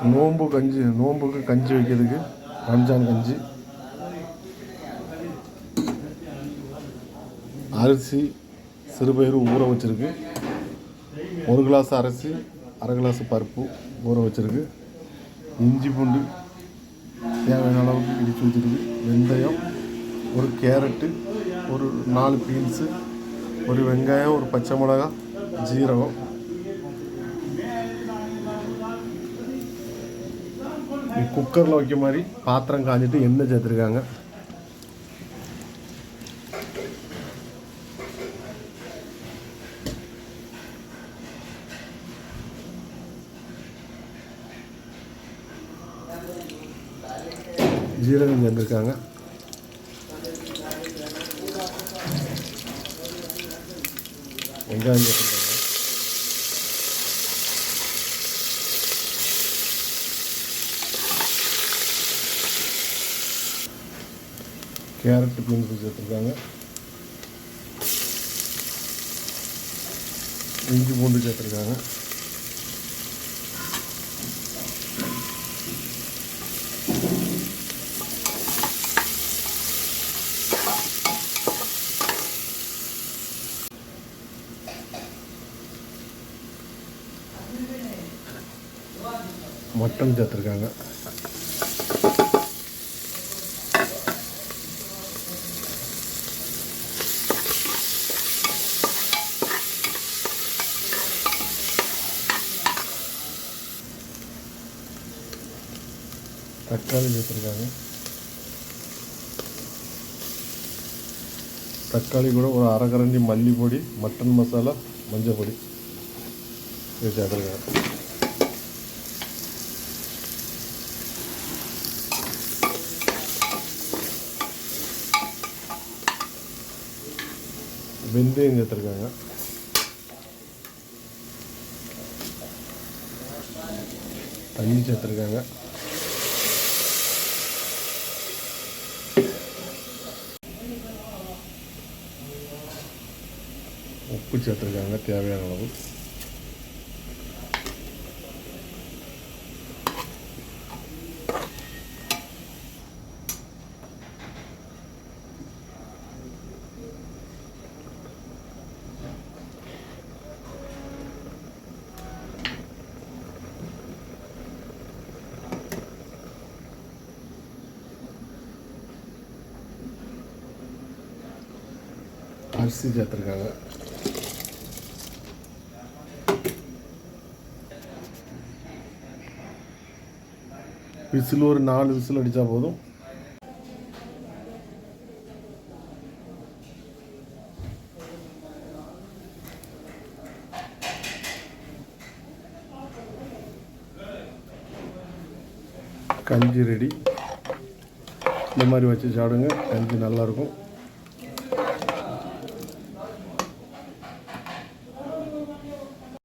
நோம்புக்கு கஞ்சி வைக்கிறதுக்கு ரம்ஜான் கஞ்சி. அரிசி சிறுபயிறு ஊற வச்சுருக்கு. 1 கிளாஸ் அரிசி, அரை கிளாஸ் பருப்பு ஊற வச்சுருக்கு. இஞ்சி பூண்டு தேவையான அளவுக்கு இடித்து வச்சுருக்கு. வெந்தயம், ஒரு கேரட்டு, ஒரு 4 பீன்ஸு, ஒரு வெங்காயம், ஒரு பச்சை மிளகா, ஜீரகம். குக்கரில் வைக்க மாதிரி பாத்திரம் காஞ்சிட்டு எண்ணெய் சேர்த்துருக்காங்க. ஜீரகம் சேர்ந்துருக்காங்க. வெங்காயம் சேர்த்துருக்காங்க. கேரட்டு பீன்ஸ் சேர்த்துருக்காங்க. இஞ்சி பூண்டு சேர்த்துருக்காங்க. மட்டன் சேர்த்துருக்காங்க. தக்காளி சேர்த்துருக்காங்க. தக்காளி கூட ஒரு அரை கரண்டி மல்லிப்பொடி, மட்டன் மசாலா, மஞ்சள் பொடி இது சேர்த்துருக்காங்க. வெந்தயம் சேர்த்துருக்காங்க. தண்ணி சேர்த்துருக்காங்க. உப்பு சேர்த்துருக்காங்க தேவையான அளவு. அரிசி சேர்த்துருக்காங்க. விசில் ஒரு 4 விசில் அடித்தா போதும். கஞ்சி ரெடி. இந்த மாதிரி வச்சு சாப்பிடுங்க, கஞ்சி நல்லாயிருக்கும்.